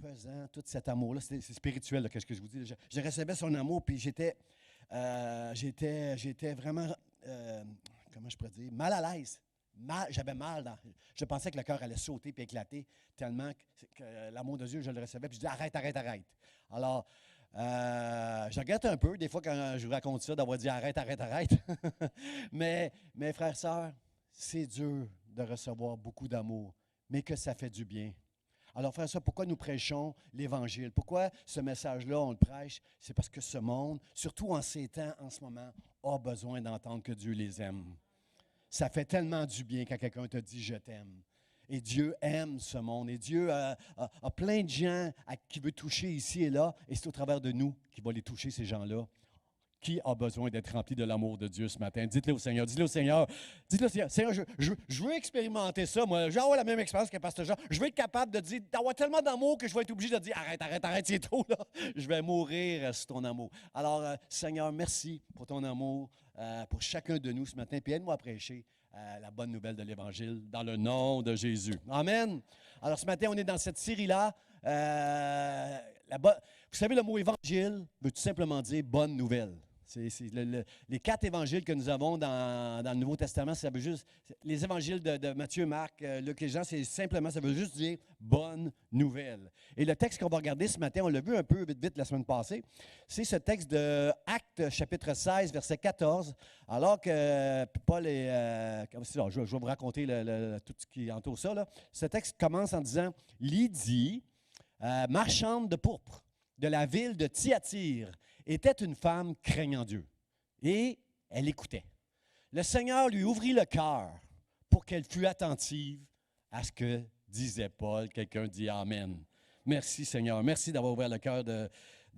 pesant, tout cet amour-là. C'est spirituel, là, qu'est-ce que je vous dis. Je recevais son amour, puis j'étais vraiment, comment je pourrais dire, mal à l'aise. J'avais mal. Je pensais que le cœur allait sauter puis éclater tellement que l'amour de Dieu, je le recevais. Puis je dis, arrête, arrête, arrête. Alors, je regrette un peu, des fois, quand je vous raconte ça, d'avoir dit arrête, arrête, arrête. mais, frères et sœurs, c'est dur de recevoir beaucoup d'amour, mais que ça fait du bien. Alors, frères et sœurs, pourquoi nous prêchons l'Évangile? Pourquoi ce message-là, on le prêche? C'est parce que ce monde, surtout en ces temps, en ce moment, a besoin d'entendre que Dieu les aime. Ça fait tellement du bien quand quelqu'un te dit « je t'aime ». Et Dieu aime ce monde. Et Dieu a plein de gens qui veut toucher ici et là. Et c'est au travers de nous qu'il va les toucher, ces gens-là. Qui a besoin d'être rempli de l'amour de Dieu ce matin? Dites-le au Seigneur. Dites-le au Seigneur. Dites-le au Seigneur. Seigneur, je veux expérimenter ça. Moi, je veux avoir la même expérience que Pasteur Jean. Je veux être capable de dire, d'avoir tellement d'amour que je vais être obligé de dire arrête, arrête, arrête, c'est trop, là. Je vais mourir sur ton amour. Alors, Seigneur, merci pour ton amour, pour chacun de nous ce matin. Puis aide-moi à prêcher la bonne nouvelle de l'Évangile dans le nom de Jésus. Amen. Alors, ce matin, on est dans cette série-là. Vous savez, le mot évangile veut tout simplement dire bonne nouvelle. Les 4 évangiles que nous avons dans le Nouveau Testament, ça veut juste, les évangiles de Matthieu, Marc, Luc et Jean, c'est simplement, ça veut juste dire bonne nouvelle. Et le texte qu'on va regarder ce matin, on l'a vu un peu vite la semaine passée, c'est ce texte de Actes chapitre 16, verset 14, alors que Paul est, je vais vous raconter tout ce qui entoure ça, là. Ce texte commence en disant, Lydie, marchande de pourpre de la ville de Thyatire, était une femme craignant Dieu. Et elle écoutait. Le Seigneur lui ouvrit le cœur pour qu'elle fût attentive à ce que disait Paul. Quelqu'un dit Amen. Merci Seigneur. Merci d'avoir ouvert le cœur de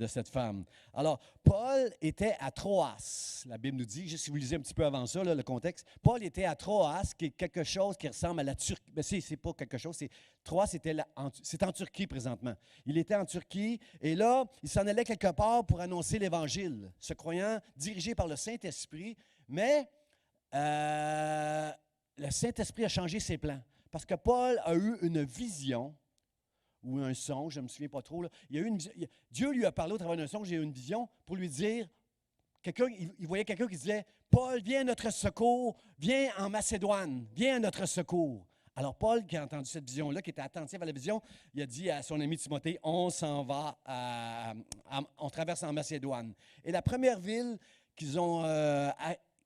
cette femme. Alors, Paul était à Troas. La Bible nous dit, juste si vous lisez un petit peu avant ça, là, le contexte, Paul était à Troas, qui est quelque chose qui ressemble à la Turquie. Mais c'est pas quelque chose, Troas, c'est en Turquie présentement. Il était en Turquie et là, il s'en allait quelque part pour annoncer l'Évangile, se croyant dirigé par le Saint-Esprit, mais le Saint-Esprit a changé ses plans. Parce que Paul a eu une vision ou un songe, je ne me souviens pas trop. Là. Dieu lui a parlé au travers d'un songe, j'ai eu une vision pour lui dire, il voyait quelqu'un qui disait, Paul, viens à notre secours, viens en Macédoine, viens à notre secours. Alors Paul, qui a entendu cette vision-là, qui était attentif à la vision, il a dit à son ami Timothée, on s'en va, on traverse en Macédoine. Et la première ville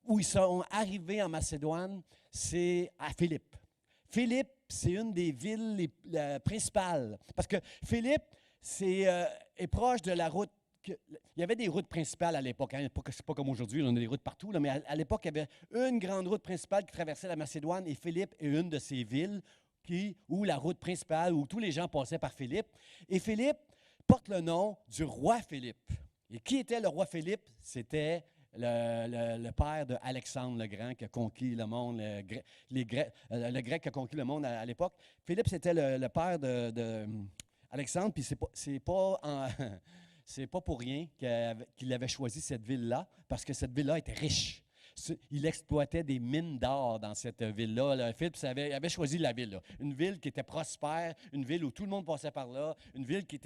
où ils sont arrivés en Macédoine, c'est à Philippe. Philippe, c'est une des villes principales. Parce que Philippe, est proche de la route. Il y avait des routes principales à l'époque. Hein. C'est pas comme aujourd'hui, on a des routes partout. Là, mais à l'époque, il y avait une grande route principale qui traversait la Macédoine. Et Philippe est une de ces villes où la route principale, où tous les gens passaient par Philippe. Et Philippe porte le nom du roi Philippe. Et qui était le roi Philippe? C'était le père d'Alexandre le Grand qui a conquis le monde, le Grec qui a conquis le monde à l'époque. Philippe, c'était le père d'Alexandre, puis c'est pas pour rien qu'il avait choisi cette ville-là, parce que cette ville-là était riche. Il exploitait des mines d'or dans cette ville-là. Philippe avait choisi la ville. Là. Une ville qui était prospère, une ville où tout le monde passait par là, une ville qui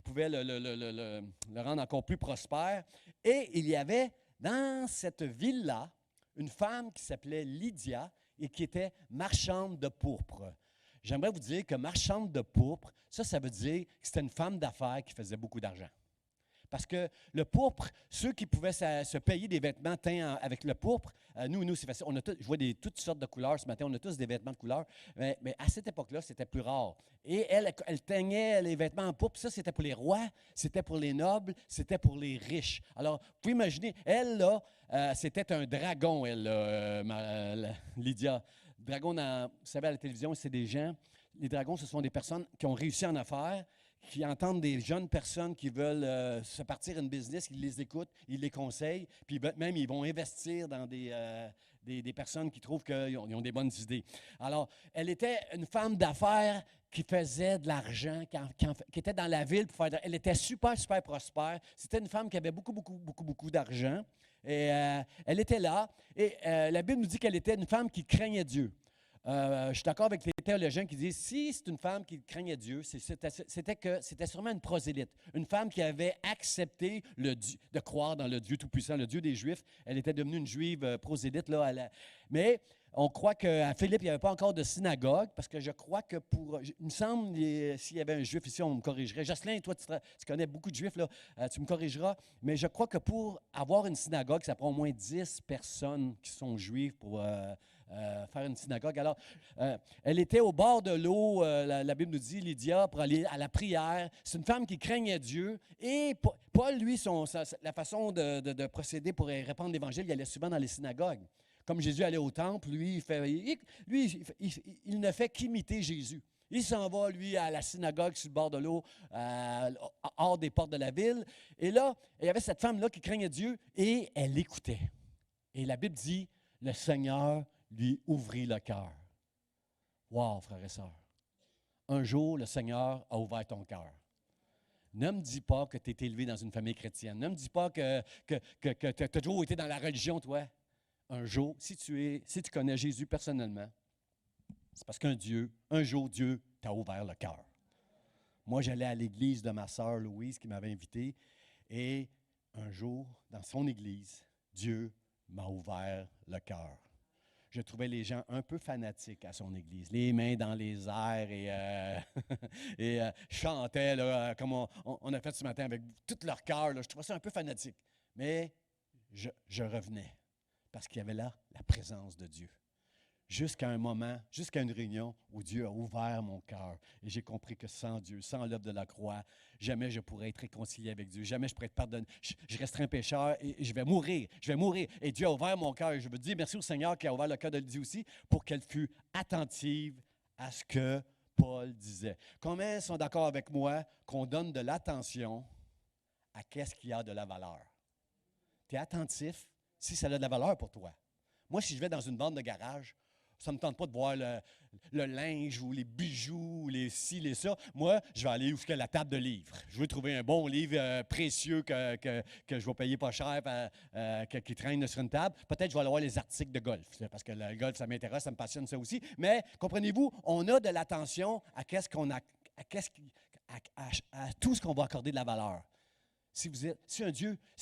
pouvait le rendre encore plus prospère. Et il y avait dans cette ville-là, une femme qui s'appelait Lydia et qui était marchande de pourpre. J'aimerais vous dire que marchande de pourpre, ça veut dire que c'était une femme d'affaires qui faisait beaucoup d'argent. Parce que le pourpre, ceux qui pouvaient se payer des vêtements teints avec le pourpre, nous c'est facile. Je vois toutes sortes de couleurs ce matin, on a tous des vêtements de couleur, mais à cette époque-là, c'était plus rare. Et elle teignait les vêtements en pourpre, ça c'était pour les rois, c'était pour les nobles, c'était pour les riches. Alors, vous pouvez imaginer, elle, là, c'était un dragon, Lydia. Dragon, vous savez, à la télévision, c'est des gens, les dragons, ce sont des personnes qui ont réussi en affaires, qui entendent des jeunes personnes qui veulent se partir une business, ils les écoutent, ils les conseillent, puis même ils vont investir dans des personnes qui trouvent qu'ils ont des bonnes idées. Alors, elle était une femme d'affaires qui faisait de l'argent, qui était dans la ville pour faire. Elle était super, super prospère. C'était une femme qui avait beaucoup, beaucoup, beaucoup, beaucoup d'argent. Et elle était là. Et la Bible nous dit qu'elle était une femme qui craignait Dieu. je suis d'accord avec les théologiens qui disent si c'est une femme qui craignait Dieu, c'était sûrement une prosélyte, une femme qui avait accepté de croire dans le Dieu Tout-Puissant, le Dieu des Juifs. Elle était devenue une juive prosélyte. Là, mais on croit qu'à Philippe, il n'y avait pas encore de synagogue, parce que je crois que il me semble, s'il y avait un juif ici, on me corrigerait. Jocelyn, toi, tu connais beaucoup de juifs, là, tu me corrigeras. Mais je crois que pour avoir une synagogue, ça prend au moins 10 personnes qui sont juives pour faire une synagogue. Alors, elle était au bord de l'eau, la Bible nous dit, Lydia, pour aller à la prière. C'est une femme qui craignait Dieu. Et Paul, lui, la façon de procéder pour répandre l'Évangile, il allait souvent dans les synagogues. Comme Jésus allait au temple, lui, il ne fait qu'imiter Jésus. Il s'en va, lui, à la synagogue sur le bord de l'eau, hors des portes de la ville. Et là, il y avait cette femme-là qui craignait Dieu et elle écoutait. Et la Bible dit, le Seigneur lui ouvrit le cœur. Wow, frères et sœurs. Un jour, le Seigneur a ouvert ton cœur. Ne me dis pas que tu es élevé dans une famille chrétienne. Ne me dis pas que tu as toujours été dans la religion, toi. Un jour, si tu connais Jésus personnellement, c'est parce un jour, Dieu t'a ouvert le cœur. Moi, j'allais à l'église de ma sœur Louise qui m'avait invité, et un jour, dans son église, Dieu m'a ouvert le cœur. Je trouvais les gens un peu fanatiques à son église, les mains dans les airs et chantaient là, comme on a fait ce matin avec tout leur cœur. Là. Je trouvais ça un peu fanatique. Mais je revenais. Parce qu'il y avait là la présence de Dieu. Jusqu'à un moment, jusqu'à une réunion où Dieu a ouvert mon cœur. Et j'ai compris que sans Dieu, sans l'œuvre de la croix, jamais je pourrais être réconcilié avec Dieu. Jamais je pourrais être pardonné. Je resterai un pécheur et je vais mourir. Je vais mourir. Et Dieu a ouvert mon cœur. Et je veux dire merci au Seigneur qui a ouvert le cœur de Lydie aussi pour qu'elle fût attentive à ce que Paul disait. Combien sont d'accord avec moi qu'on donne de l'attention à qu'est-ce qui a de la valeur? Tu es attentif si ça a de la valeur pour toi. Moi, si je vais dans une bande de garage, ça ne me tente pas de voir le linge ou les bijoux, ou les ci, les ça. Moi, je vais aller jusqu'à la table de livres. Je veux trouver un bon livre précieux que je vais payer pas cher, qui traîne sur une table. Peut-être que je vais aller voir les articles de golf, parce que le golf, ça m'intéresse, ça me passionne ça aussi. Mais, comprenez-vous, on a de l'attention à tout ce qu'on va accorder de la valeur. Si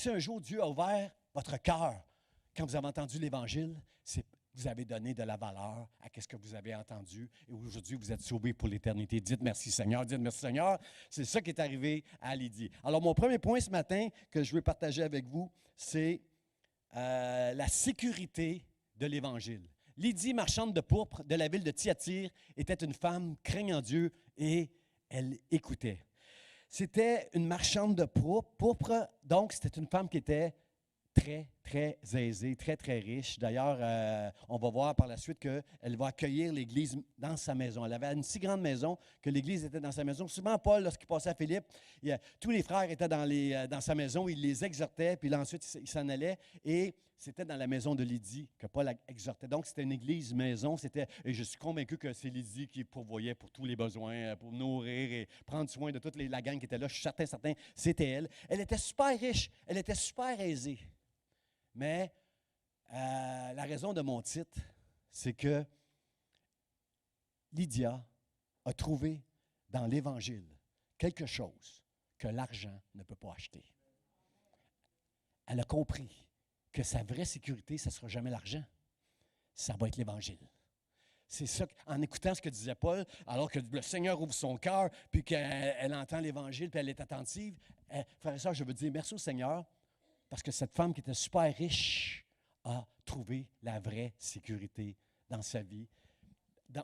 un jour Dieu a ouvert votre cœur, quand vous avez entendu l'Évangile, vous avez donné de la valeur à ce que vous avez entendu et aujourd'hui, vous êtes sauvés pour l'éternité. Dites merci Seigneur, dites merci Seigneur. C'est ça qui est arrivé à Lydie. Alors, mon premier point ce matin que je veux partager avec vous, c'est la sécurité de l'Évangile. Lydie, marchande de pourpre de la ville de Thyatire, était une femme craignant Dieu et elle écoutait. C'était une marchande de pourpre, donc c'était une femme qui était très, très aisée, très, très riche. D'ailleurs, on va voir par la suite qu'elle va accueillir l'Église dans sa maison. Elle avait une si grande maison que l'Église était dans sa maison. Souvent, Paul, lorsqu'il passait à Philippe, tous les frères étaient dans sa maison, il les exhortait, puis là, ensuite, il s'en allait, et c'était dans la maison de Lydie que Paul exhortait. Donc, c'était une église maison, et je suis convaincu que c'est Lydie qui pourvoyait pour tous les besoins, pour nourrir et prendre soin de toute la gang qui était là. Je suis certain, c'était elle. Elle était super riche, elle était super aisée. Mais la raison de mon titre, c'est que Lydia a trouvé dans l'Évangile quelque chose que l'argent ne peut pas acheter. Elle a compris que sa vraie sécurité, ce ne sera jamais l'argent. Ça va être l'Évangile. C'est ça, en écoutant ce que disait Paul, alors que le Seigneur ouvre son cœur, puis qu'elle entend l'Évangile, puis elle est attentive. Frère et sœur, je veux dire merci au Seigneur, parce que cette femme qui était super riche a trouvé la vraie sécurité dans sa vie,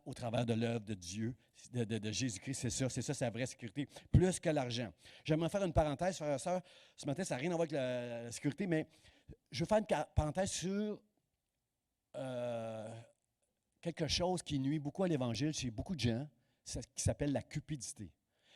au travers de l'œuvre de Dieu, de Jésus-Christ. C'est ça sa vraie sécurité, plus que l'argent. J'aimerais faire une parenthèse, frères et sœurs. Ce matin, ça n'a rien à voir avec la sécurité, mais je veux faire une parenthèse sur quelque chose qui nuit beaucoup à l'Évangile chez beaucoup de gens, qui s'appelle la cupidité.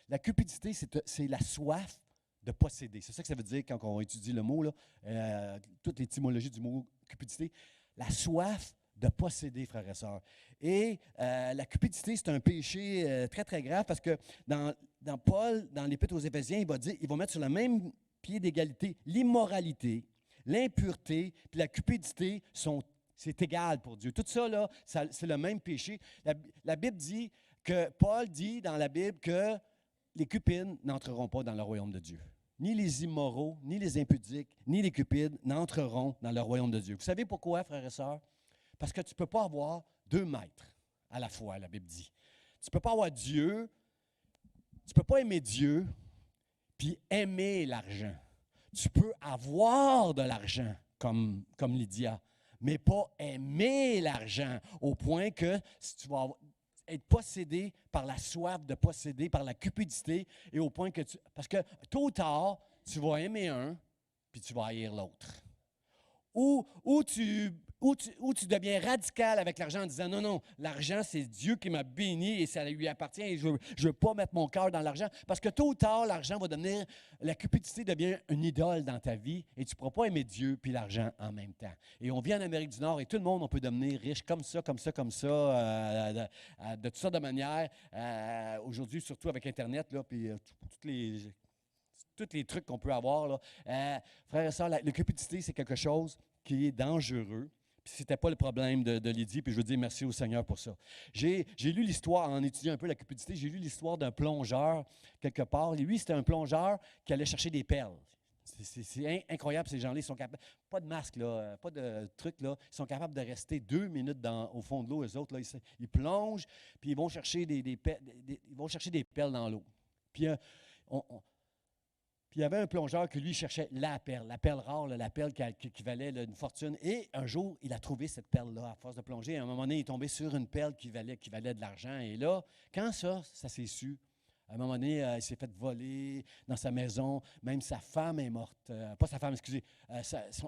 La cupidité, c'est la soif de posséder. C'est ça que ça veut dire quand on étudie le mot, là, toute l'étymologie du mot cupidité. La soif de posséder, frères et sœurs. Et la cupidité, c'est un péché très, très grave parce que dans Paul, dans l'Épître aux Éphésiens, il va mettre sur le même pied d'égalité l'immoralité, l'impureté, puis la cupidité sont C'est égal pour Dieu. Tout ça, là, c'est le même péché. La Bible dit que, Paul dit dans la Bible que les cupides n'entreront pas dans le royaume de Dieu. Ni les immoraux, ni les impudiques, ni les cupides n'entreront dans le royaume de Dieu. Vous savez pourquoi, frères et sœurs? Parce que tu ne peux pas avoir 2 maîtres à la fois, la Bible dit. Tu ne peux pas avoir Dieu, tu ne peux pas aimer Dieu, puis aimer l'argent. Tu peux avoir de l'argent, comme Lydia, mais pas aimer l'argent, au point que si tu vas être possédé par la soif de posséder, par la cupidité, et au point que parce que tôt ou tard, tu vas aimer un, puis tu vas haïr l'autre. Ou tu deviens radical avec l'argent en disant non, l'argent, c'est Dieu qui m'a béni et ça lui appartient et je ne veux pas mettre mon cœur dans l'argent. Parce que tôt ou tard, l'argent va devenir, la cupidité devient une idole dans ta vie et tu ne pourras pas aimer Dieu puis l'argent en même temps. Et on vit en Amérique du Nord et tout le monde, on peut devenir riche comme ça, de toutes sortes de manières. Aujourd'hui, surtout avec Internet, là, puis tous les trucs qu'on peut avoir. Là. Frères et sœurs, la cupidité, c'est quelque chose qui est dangereux. Puis ce n'était pas le problème de Lydie, puis je veux dire merci au Seigneur pour ça. J'ai lu l'histoire, en étudiant un peu la cupidité, j'ai lu l'histoire d'un plongeur quelque part. Et lui, c'était un plongeur qui allait chercher des perles. C'est incroyable, ces gens-là, ils sont capables, pas de masque, là, pas de truc, là, ils sont capables de rester 2 minutes au fond de l'eau, eux autres, là, ils plongent, puis ils vont chercher des perles dans l'eau. Puis Puis il y avait un plongeur qui, lui, cherchait la perle rare, là, la perle qui valait là, une fortune. Et un jour, il a trouvé cette perle-là à force de plonger. À un moment donné, il est tombé sur une perle qui valait de l'argent. Et là, quand ça s'est su, à un moment donné, il s'est fait voler dans sa maison. Même sa femme est morte. Pas sa femme, excusez.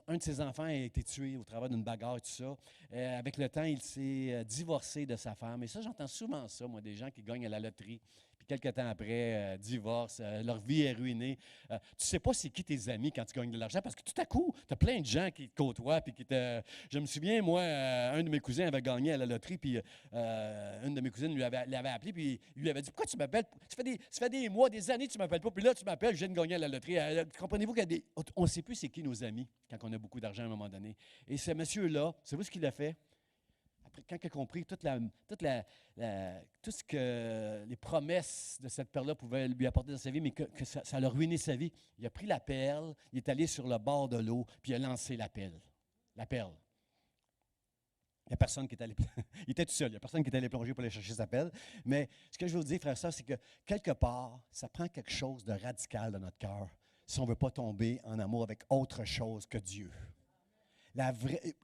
Un de ses enfants a été tué au travers d'une bagarre et tout ça. Avec le temps, il s'est divorcé de sa femme. Et ça, j'entends souvent ça, moi, des gens qui gagnent à la loterie. Puis quelques temps après, divorce, leur vie est ruinée. Tu ne sais pas c'est qui tes amis quand tu gagnes de l'argent parce que tout à coup, tu as plein de gens qui te côtoient. Puis je me souviens, moi, un de mes cousins avait gagné à la loterie, puis une de mes cousines l'avait appelé, puis il lui avait dit « Pourquoi tu m'appelles? Ça fait des mois, des années que tu ne m'appelles pas, puis là, tu m'appelles, je viens de gagner à la loterie. » Comprenez-vous qu'on ne sait plus c'est qui nos amis quand on a beaucoup d'argent à un moment donné. Et ce monsieur-là, savez-vous ce qu'il a fait? Quand il a compris tout ce que les promesses de cette perle-là pouvaient lui apporter dans sa vie, mais que ça l'a ruiné sa vie, il a pris la perle, il est allé sur le bord de l'eau, puis il a lancé la perle. Il n'y a personne qui est allé il était tout seul, il n'y a personne qui est allé plonger pour aller chercher sa pelle. Mais ce que je veux vous dire, frère et sœurs, c'est que quelque part, ça prend quelque chose de radical dans notre cœur si on ne veut pas tomber en amour avec autre chose que Dieu.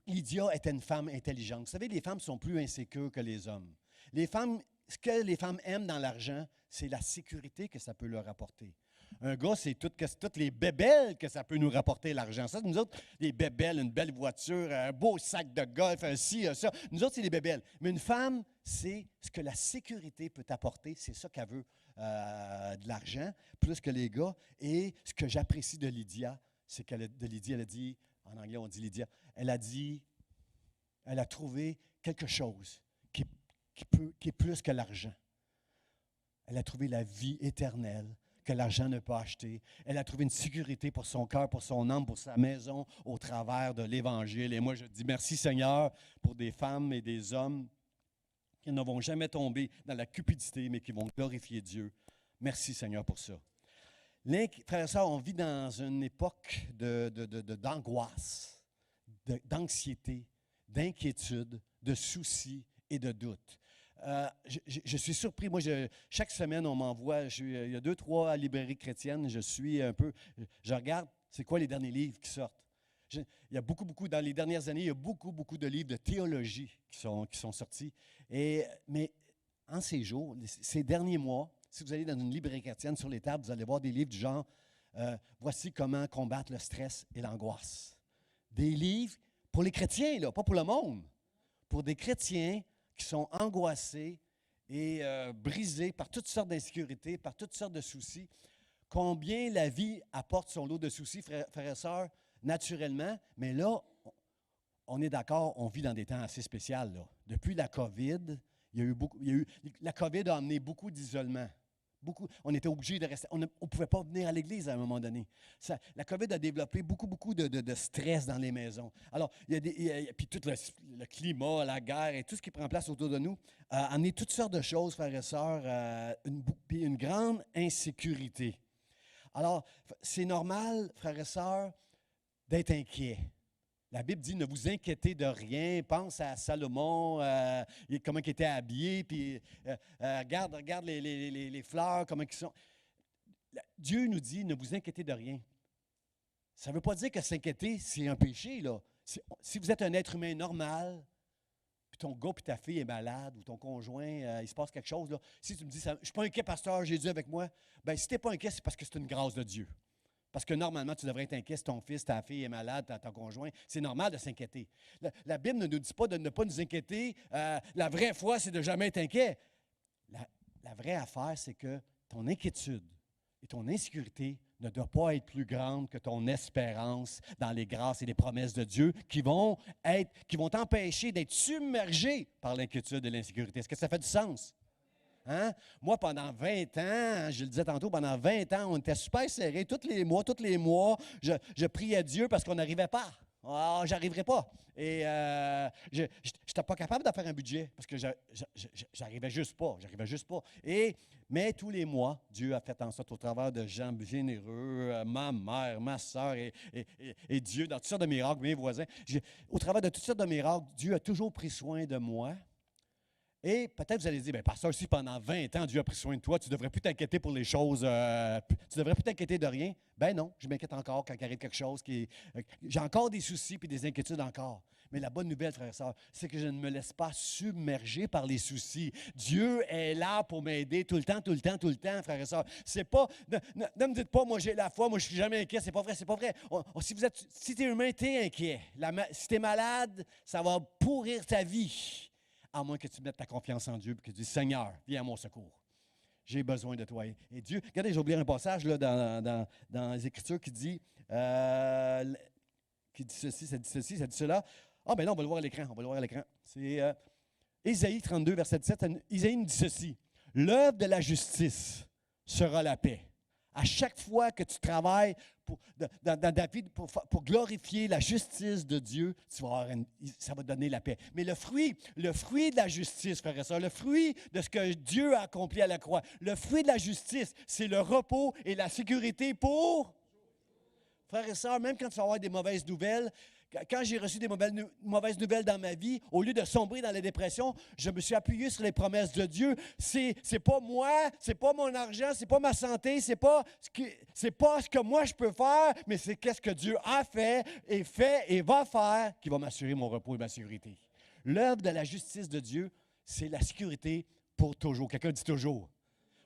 Lydia était une femme intelligente. Vous savez, les femmes sont plus insécures que les hommes. Ce que les femmes aiment dans l'argent, c'est la sécurité que ça peut leur apporter. Un gars, c'est toutes les bébelles que ça peut nous rapporter l'argent. Ça, nous autres, les bébelles, une belle voiture, un beau sac de golf, un ci, un ça. Nous autres, c'est les bébelles. Mais une femme, c'est ce que la sécurité peut apporter. C'est ça qu'elle veut, de l'argent, plus que les gars. Et ce que j'apprécie de Lydia, c'est elle a dit, en anglais, on dit Lydia, elle a trouvé quelque chose qui est plus que l'argent. Elle a trouvé la vie éternelle que l'argent ne peut acheter. Elle a trouvé une sécurité pour son cœur, pour son âme, pour sa maison, au travers de l'Évangile. Et moi, je dis merci Seigneur pour des femmes et des hommes qui ne vont jamais tomber dans la cupidité, mais qui vont glorifier Dieu. Merci Seigneur pour ça. Frères et sœurs, on vit dans une époque d'angoisse, d'anxiété, d'inquiétude, de soucis et de doutes. Je suis surpris. Moi, chaque semaine, on m'envoie, il y a 2, 3 librairies chrétiennes, je regarde, c'est quoi les derniers livres qui sortent. Il y a beaucoup, dans les dernières années, il y a beaucoup de livres de théologie qui sont sortis. Mais en ces jours, ces derniers mois, si vous allez dans une librairie chrétienne, sur les tables, vous allez voir des livres du genre « Voici comment combattre le stress et l'angoisse ». Des livres pour les chrétiens, là, pas pour le monde. Pour des chrétiens qui sont angoissés et brisés par toutes sortes d'insécurités, par toutes sortes de soucis. Combien la vie apporte son lot de soucis, frères et sœurs, naturellement. Mais là, on est d'accord, on vit dans des temps assez spéciaux. Là. Depuis la COVID, la COVID a amené beaucoup d'isolement. Beaucoup, on était obligés de rester. On ne pouvait pas venir à l'église à un moment donné. La COVID a développé beaucoup de stress dans les maisons. Alors, puis tout le climat, la guerre et tout ce qui prend place autour de nous a amené toutes sortes de choses, frères et sœurs, puis une grande insécurité. Alors, c'est normal, frères et sœurs, d'être inquiet. La Bible dit, ne vous inquiétez de rien. Pense à Salomon, comment il était habillé, puis regarde les fleurs, comment ils sont. Dieu nous dit, ne vous inquiétez de rien. Ça ne veut pas dire que s'inquiéter, c'est un péché, là. Si vous êtes un être humain normal, puis ton gars puis ta fille est malade, ou ton conjoint, il se passe quelque chose, là. Si tu me dis, je ne suis pas inquiet, pasteur, j'ai Dieu avec moi, bien, si tu n'es pas inquiet, c'est parce que c'est une grâce de Dieu. Parce que normalement, tu devrais être inquiet si ton fils, ta fille est malade, ton conjoint. C'est normal de s'inquiéter. La Bible ne nous dit pas de ne pas nous inquiéter. La vraie foi, c'est de ne jamais être inquiet. La vraie affaire, c'est que ton inquiétude et ton insécurité ne doivent pas être plus grandes que ton espérance dans les grâces et les promesses de Dieu qui vont t'empêcher d'être submergé par l'inquiétude et l'insécurité. Est-ce que ça fait du sens? Hein? Moi, pendant 20 ans, je le disais tantôt, pendant 20 ans, on était super serrés. Tous les mois, je priais Dieu parce qu'on n'arrivait pas. Ah, j'arriverais pas. Et je n'étais pas capable de faire un budget parce que j'arrivais juste pas. Mais tous les mois, Dieu a fait en sorte, au travers de gens généreux, ma mère, ma soeur et Dieu, dans toutes sortes de miracles, mes voisins, au travers de toutes sortes de miracles, Dieu a toujours pris soin de moi. Et peut-être vous allez dire, bien, pasteur, si pendant 20 ans, Dieu a pris soin de toi, tu ne devrais plus t'inquiéter pour les choses, tu ne devrais plus t'inquiéter de rien. Ben non, je m'inquiète encore quand il arrive quelque chose j'ai encore des soucis et des inquiétudes encore. Mais la bonne nouvelle, frères et sœurs, c'est que je ne me laisse pas submerger par les soucis. Dieu est là pour m'aider tout le temps, frères et sœurs. C'est pas, ne me dites pas, moi j'ai la foi, moi je ne suis jamais inquiet, c'est pas vrai. Si tu es humain, tu es inquiet. Si tu es malade, ça va pourrir ta vie. À moins que tu mettes ta confiance en Dieu et que tu dis, Seigneur, viens à mon secours. J'ai besoin de toi. Et Dieu, regardez, j'ai oublié un passage là, dans les Écritures qui dit ceci, ça dit ceci, ça dit cela. Ah, ben là, on va le voir à l'écran. C'est Ésaïe 32, verset 17. Ésaïe nous dit ceci. L'œuvre de la justice sera la paix. À chaque fois que tu travailles dans ta vie pour glorifier la justice de Dieu, ça va te donner la paix. Mais le fruit de la justice, frères et sœurs, le fruit de ce que Dieu a accompli à la croix, le fruit de la justice, c'est le repos et la sécurité pour... Frères et sœurs, même quand tu vas avoir des mauvaises nouvelles, quand j'ai reçu des mauvaises nouvelles dans ma vie, au lieu de sombrer dans la dépression, je me suis appuyé sur les promesses de Dieu. C'est pas moi, c'est pas mon argent, c'est pas ma santé, c'est pas ce que moi je peux faire, mais c'est qu'est-ce que Dieu a fait et va faire qui va m'assurer mon repos et ma sécurité. L'œuvre de la justice de Dieu, c'est la sécurité pour toujours. Quelqu'un dit toujours.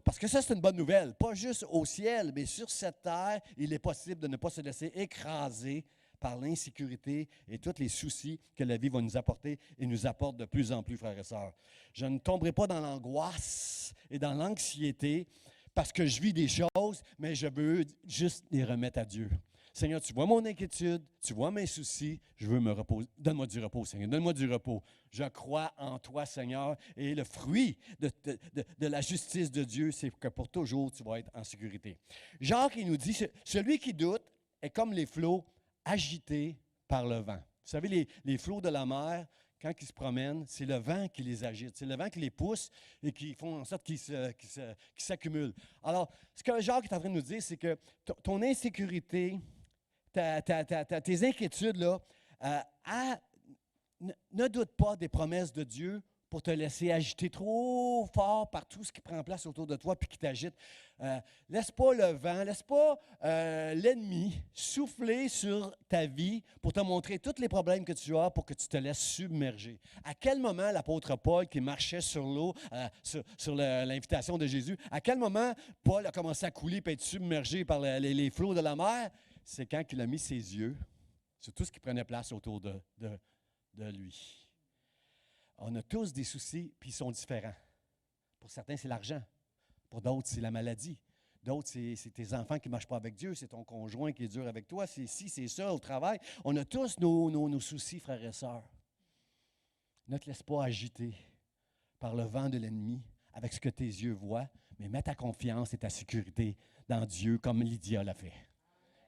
Parce que ça, c'est une bonne nouvelle. Pas juste au ciel, mais sur cette terre, il est possible de ne pas se laisser écraser par l'insécurité et tous les soucis que la vie va nous apporter et nous apporte de plus en plus, frères et sœurs. Je ne tomberai pas dans l'angoisse et dans l'anxiété parce que je vis des choses, mais je veux juste les remettre à Dieu. Seigneur, tu vois mon inquiétude, tu vois mes soucis, je veux me reposer. Donne-moi du repos, Seigneur, donne-moi du repos. Je crois en toi, Seigneur, et le fruit de la justice de Dieu, c'est que pour toujours, tu vas être en sécurité. Jacques, il nous dit, celui qui doute est comme les flots agités par le vent. Vous savez, les flots de la mer, quand ils se promènent, c'est le vent qui les agite, c'est le vent qui les pousse et qui font en sorte qu'ils s'accumulent. Alors, ce que Jacques est en train de nous dire, c'est que ton insécurité, tes inquiétudes, là, ne doute pas des promesses de Dieu pour te laisser agiter trop fort par tout ce qui prend place autour de toi puis qui t'agite. Laisse pas le vent, laisse pas l'ennemi souffler sur ta vie pour te montrer tous les problèmes que tu as pour que tu te laisses submerger. À quel moment l'apôtre Paul, qui marchait sur l'eau, sur l'invitation de Jésus, à quel moment Paul a commencé à couler et être submergé par les flots de la mer? C'est quand il a mis ses yeux sur tout ce qui prenait place autour de lui. On a tous des soucis, puis ils sont différents. Pour certains, c'est l'argent. Pour d'autres, c'est la maladie. D'autres, c'est tes enfants qui ne marchent pas avec Dieu. C'est ton conjoint qui est dur avec toi. C'est ci, c'est ça, au travail. On a tous nos soucis, frères et sœurs. Ne te laisse pas agiter par le vent de l'ennemi avec ce que tes yeux voient, Mais mets ta confiance et ta sécurité dans Dieu comme Lydia l'a fait.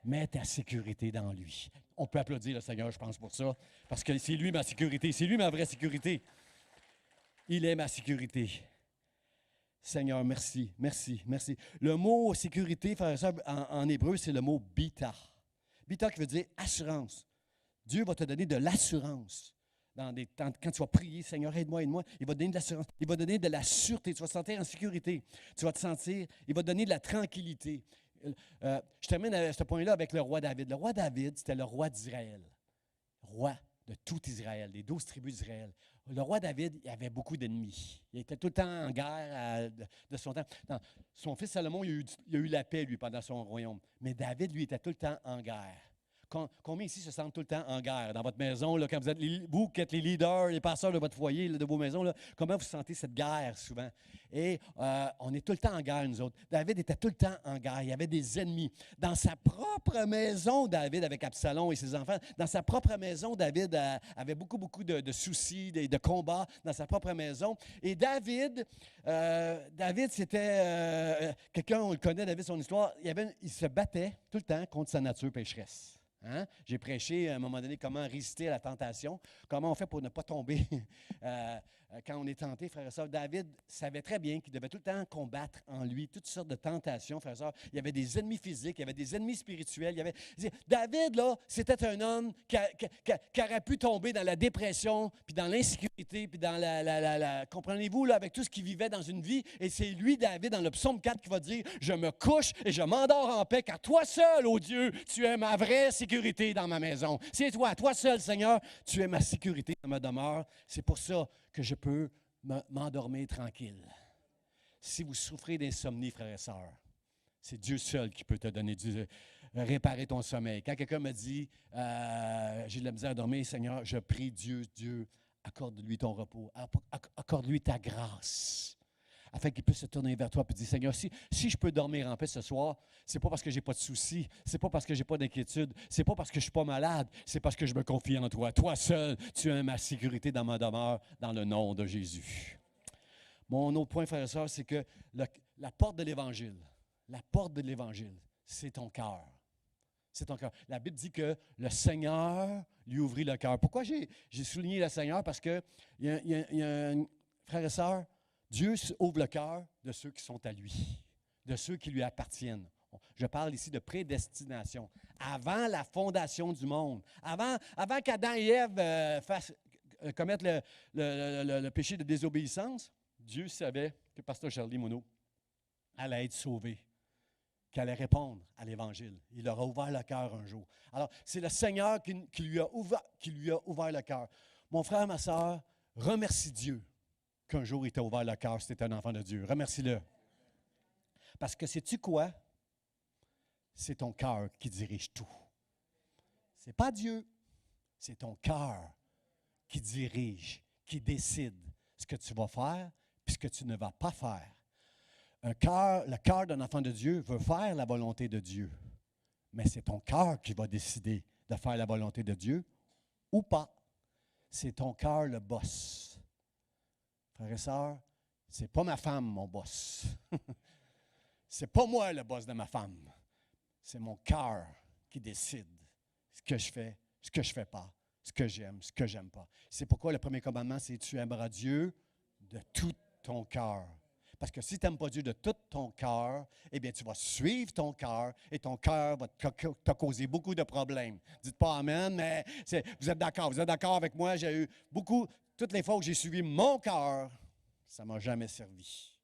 Mets ta sécurité dans lui. On peut applaudir le Seigneur, je pense, pour ça, parce que c'est lui ma sécurité, c'est lui ma vraie sécurité. Il est ma sécurité. Seigneur, merci, merci, merci. Le mot sécurité, frère et sœur, en hébreu, c'est le mot bita. Bita qui veut dire assurance. Dieu va te donner de l'assurance. Quand tu vas prier, Seigneur, aide-moi, aide-moi, il va te donner de l'assurance. Il va te donner de la sûreté. Tu vas te sentir en sécurité. Tu vas te sentir, il va te donner de la tranquillité. Je termine à ce point-là avec le roi David. Le roi David, c'était le roi d'Israël. Roi de tout Israël, des 12 tribus d'Israël. Le roi David, il avait beaucoup d'ennemis. Il était tout le temps en guerre de son temps. Non, son fils Salomon, il a eu la paix, lui, pendant son royaume. Mais David, lui, était tout le temps en guerre. Combien ici se sentent tout le temps en guerre dans votre maison, là, quand vous qui êtes les leaders, les pasteurs de votre foyer, là, de vos maisons, là, comment vous sentez cette guerre souvent? Et on est tout le temps en guerre, nous autres. David était tout le temps en guerre. Il y avait des ennemis. Dans sa propre maison, David, avec Absalom et ses enfants, dans sa propre maison, David avait beaucoup, beaucoup de soucis, de combats dans sa propre maison. Et David, c'était quelqu'un, on le connaît, David, son histoire, il se battait tout le temps contre sa nature pécheresse. Hein? J'ai prêché à un moment donné comment résister à la tentation, comment on fait pour ne pas tomber quand on est tenté, frères et sœurs. David savait très bien qu'il devait tout le temps combattre en lui toutes sortes de tentations, frères et sœurs. Il y avait des ennemis physiques, il y avait des ennemis spirituels. David, là, c'était un homme qui aurait pu tomber dans la dépression, puis dans l'insécurité, puis dans comprenez-vous, là, avec tout ce qu'il vivait dans une vie. Et c'est lui, David, dans le psaume 4, qui va dire « Je me couche et je m'endors en paix, car toi seul, ô Dieu, tu es ma vraie sécurité dans ma maison. C'est toi seul, Seigneur, tu es ma sécurité dans ma demeure. C'est pour ça que je peux m'endormir tranquille. » Si vous souffrez d'insomnie, frères et sœurs, c'est Dieu seul qui peut te donner réparer ton sommeil. Quand quelqu'un me dit j'ai de la misère à dormir, Seigneur, je prie Dieu, accorde-lui ton repos, accorde-lui ta grâce, afin qu'il puisse se tourner vers toi et dire, Seigneur, si je peux dormir en paix ce soir, c'est pas parce que je n'ai pas de soucis, c'est pas parce que je n'ai pas d'inquiétude, c'est pas parce que je ne suis pas malade, c'est parce que je me confie en toi. Toi seul, tu es ma sécurité dans ma demeure, dans le nom de Jésus. Mon autre point, frère et sœur, c'est que la porte de l'Évangile, c'est ton cœur. C'est ton cœur. La Bible dit que le Seigneur lui ouvrit le cœur. Pourquoi j'ai souligné le Seigneur? Parce que, frère et sœur, Dieu ouvre le cœur de ceux qui sont à lui, de ceux qui lui appartiennent. Je parle ici de prédestination. Avant la fondation du monde, avant qu'Adam et Ève commettent le péché de désobéissance, Dieu savait que Pasteur Charlie Monod allait être sauvé, qu'il allait répondre à l'Évangile. Il leur a ouvert le cœur un jour. Alors, c'est le Seigneur qui lui a ouvert le cœur. Mon frère, ma soeur, remercie Dieu qu'un jour il t'a ouvert le cœur si tu es un enfant de Dieu. Remercie-le. Parce que sais-tu quoi? C'est ton cœur qui dirige tout. Ce n'est pas Dieu, c'est ton cœur qui dirige, qui décide ce que tu vas faire et ce que tu ne vas pas faire. Le cœur d'un enfant de Dieu veut faire la volonté de Dieu, mais c'est ton cœur qui va décider de faire la volonté de Dieu ou pas. C'est ton cœur le boss. Frères et sœurs, c'est pas ma femme mon boss. C'est pas moi le boss de ma femme. C'est mon cœur qui décide ce que je fais, ce que je ne fais pas, ce que j'aime, ce que je n'aime pas. C'est pourquoi le premier commandement, c'est « Tu aimeras Dieu de tout ton cœur ». Parce que si tu n'aimes pas Dieu de tout ton cœur, eh bien, tu vas suivre ton cœur et ton cœur va te causer beaucoup de problèmes. Dites pas Amen, mais vous êtes d'accord avec moi. J'ai eu toutes les fois où j'ai suivi mon cœur, ça ne m'a jamais servi.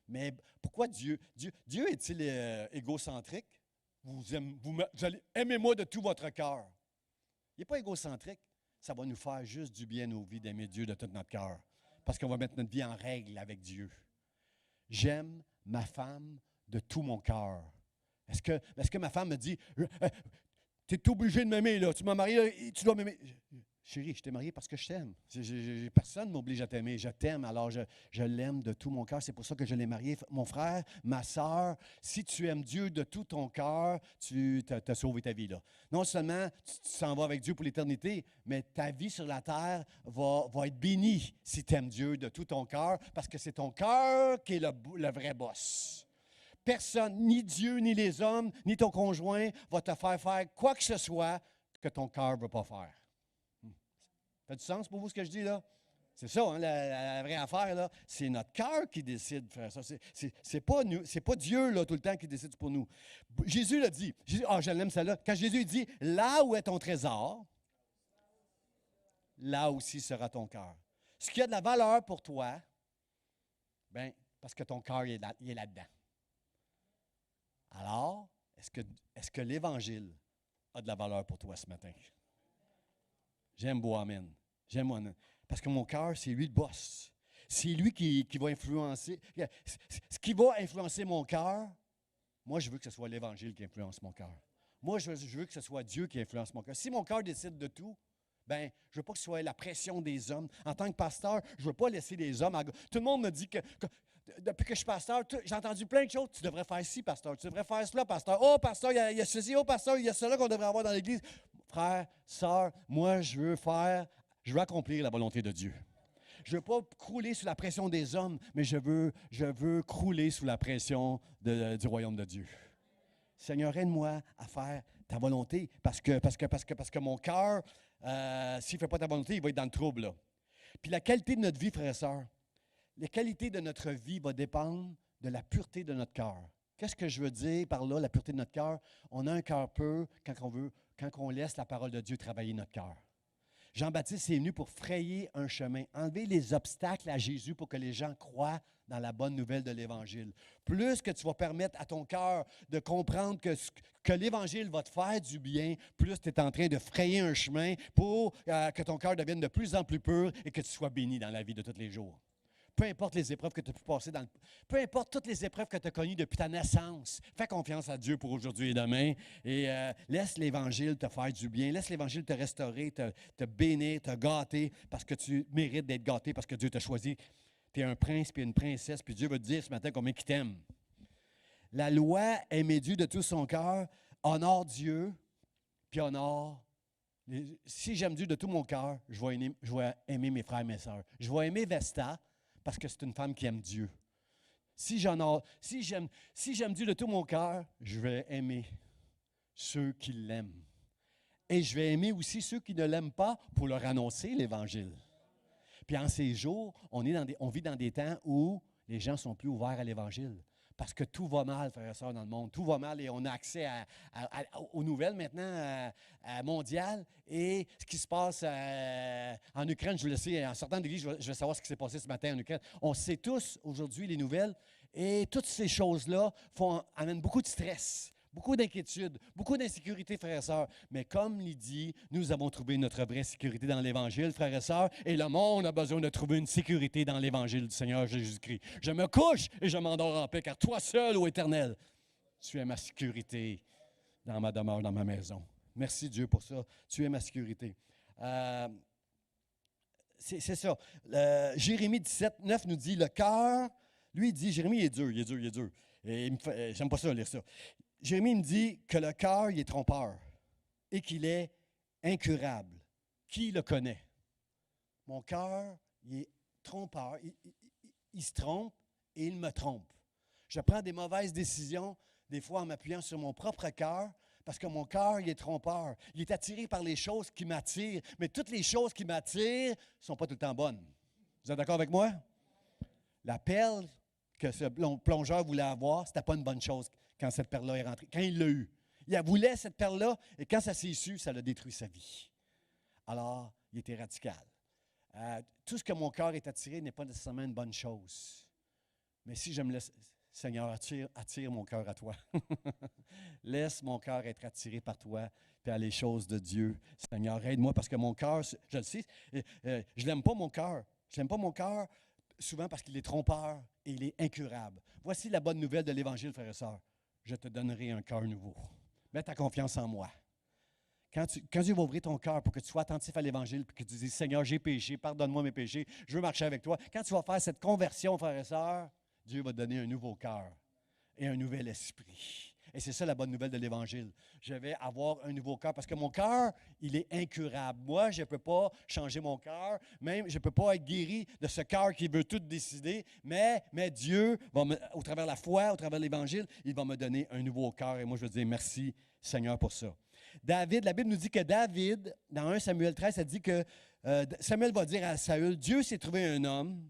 Mais pourquoi Dieu est-il égocentrique? Vous allez aimez-moi de tout votre cœur. Il n'est pas égocentrique. Ça va nous faire juste du bien nos vies d'aimer Dieu de tout notre cœur. Parce qu'on va mettre notre vie en règle avec Dieu. J'aime ma femme de tout mon cœur. Est-ce que ma femme me dit, tu es obligé de m'aimer, là, tu m'as marié, là, tu dois m'aimer? Chérie, je t'ai marié parce que je t'aime. Personne ne m'oblige à t'aimer. Je t'aime, alors je l'aime de tout mon cœur. C'est pour ça que je l'ai marié. Mon frère, ma sœur, si tu aimes Dieu de tout ton cœur, tu as sauvé ta vie là. Non seulement tu s'en vas avec Dieu pour l'éternité, mais ta vie sur la terre va être bénie si tu aimes Dieu de tout ton cœur, parce que c'est ton cœur qui est le vrai boss. Personne, ni Dieu, ni les hommes, ni ton conjoint, va te faire quoi que ce soit que ton cœur ne veut pas faire. Ça fait du sens pour vous ce que je dis là? C'est ça, hein, la vraie affaire, là. C'est notre cœur qui décide, frère. C'est pas Dieu là, tout le temps qui décide pour nous. Jésus l'a dit. Je l'aime celle-là. Quand Jésus dit, là où est ton trésor, là aussi sera ton cœur. Ce qui a de la valeur pour toi, bien, parce que ton cœur il est là-dedans. Alors, est-ce que l'Évangile a de la valeur pour toi ce matin? J'aime beau amen. J'aime mon amen. Parce que mon cœur, c'est lui le boss. C'est lui qui va influencer. Ce qui va influencer mon cœur, moi, je veux que ce soit l'Évangile qui influence mon cœur. Moi, je veux que ce soit Dieu qui influence mon cœur. Si mon cœur décide de tout, bien, je ne veux pas que ce soit la pression des hommes. En tant que pasteur, je ne veux pas laisser les hommes... Tout le monde me dit que depuis que je suis pasteur, j'ai entendu plein de choses. Tu devrais faire ci, pasteur. Tu devrais faire cela, pasteur. Oh, pasteur, il y a ceci. Oh, pasteur, il y a cela qu'on devrait avoir dans l'Église. Frère, sœur, moi, je veux accomplir la volonté de Dieu. Je ne veux pas crouler sous la pression des hommes, mais je veux crouler sous la pression du royaume de Dieu. Seigneur, aide-moi à faire ta volonté, parce que mon cœur, s'il ne fait pas ta volonté, il va être dans le trouble. Là. Puis la qualité de notre vie, frères et sœurs, la qualité de notre vie va dépendre de la pureté de notre cœur. Qu'est-ce que je veux dire par là, la pureté de notre cœur? On a un cœur pur quand on laisse la parole de Dieu travailler notre cœur. Jean-Baptiste est venu pour frayer un chemin, enlever les obstacles à Jésus pour que les gens croient dans la bonne nouvelle de l'Évangile. Plus que tu vas permettre à ton cœur de comprendre que l'Évangile va te faire du bien, plus tu es en train de frayer un chemin pour que ton cœur devienne de plus en plus pur et que tu sois béni dans la vie de tous les jours. Peu importe les épreuves que tu as pu passer peu importe toutes les épreuves que tu as connues depuis ta naissance, fais confiance à Dieu pour aujourd'hui et demain et laisse l'Évangile te faire du bien. Laisse l'Évangile te restaurer, te bénir, te gâter parce que tu mérites d'être gâté, parce que Dieu t'a choisi. Tu es un prince puis une princesse, puis Dieu va te dire ce matin combien il t'aime. La loi, aimer Dieu de tout son cœur, honore Dieu, puis honore. Si j'aime Dieu de tout mon cœur, je vais aimer mes frères et mes sœurs. Je vais aimer Vesta, parce que c'est une femme qui aime Dieu. Si j'aime Dieu de tout mon cœur, je vais aimer ceux qui l'aiment. Et je vais aimer aussi ceux qui ne l'aiment pas pour leur annoncer l'Évangile. Puis en ces jours, on vit dans des temps où les gens sont plus ouverts à l'Évangile. Parce que tout va mal, frères et sœurs, dans le monde. Tout va mal et on a accès aux nouvelles maintenant mondiales. Et ce qui se passe en Ukraine, je le sais, en sortant de l'église, je vais savoir ce qui s'est passé ce matin en Ukraine. On sait tous aujourd'hui les nouvelles et toutes ces choses-là amènent beaucoup de stress, beaucoup d'inquiétude, beaucoup d'insécurité, frères et sœurs. Mais comme il dit, nous avons trouvé notre vraie sécurité dans l'Évangile, frères et sœurs, et le monde a besoin de trouver une sécurité dans l'Évangile du Seigneur Jésus-Christ. Je me couche et je m'endors en paix, car toi seul, ô Éternel, tu es ma sécurité dans ma demeure, dans ma maison. Merci Dieu pour ça. Tu es ma sécurité. C'est ça. Jérémie 17, 9 nous dit, le cœur, lui il dit, Jérémie il est dur. Et j'aime pas ça lire ça. Jérémie me dit que le cœur, il est trompeur et qu'il est incurable. Qui le connaît? Mon cœur, il est trompeur. Il se trompe et il me trompe. Je prends des mauvaises décisions, des fois en m'appuyant sur mon propre cœur, parce que mon cœur, il est trompeur. Il est attiré par les choses qui m'attirent, mais toutes les choses qui m'attirent ne sont pas tout le temps bonnes. Vous êtes d'accord avec moi? La perle que ce plongeur voulait avoir, ce n'était pas une bonne chose quand cette perle-là est rentrée, quand il l'a eue. Il voulait cette perle-là, et quand ça s'est su, ça l'a détruit sa vie. Alors, il était radical. Tout ce que mon cœur est attiré n'est pas nécessairement une bonne chose. Mais si je me laisse, Seigneur, attire mon cœur à toi. Laisse mon cœur être attiré par toi, puis à les choses de Dieu. Seigneur, aide-moi, parce que mon cœur, je le sais, je n'aime pas mon cœur. Je n'aime pas mon cœur souvent parce qu'il est trompeur et il est incurable. Voici la bonne nouvelle de l'Évangile, frères et sœurs. Je te donnerai un cœur nouveau. Mets ta confiance en moi. Quand Dieu va ouvrir ton cœur pour que tu sois attentif à l'Évangile, puis que tu dises, Seigneur, j'ai péché, pardonne-moi mes péchés, je veux marcher avec toi. Quand tu vas faire cette conversion, frères et sœurs, Dieu va te donner un nouveau cœur et un nouvel esprit. Et c'est ça la bonne nouvelle de l'Évangile. Je vais avoir un nouveau cœur parce que mon cœur, il est incurable. Moi, je ne peux pas changer mon cœur. Même, je ne peux pas être guéri de ce cœur qui veut tout décider. Mais Dieu, au travers de la foi, au travers de l'Évangile, il va me donner un nouveau cœur. Et moi, je veux dire merci, Seigneur, pour ça. David, la Bible nous dit que David, dans 1 Samuel 13, ça dit que Samuel va dire à Saül, Dieu s'est trouvé un homme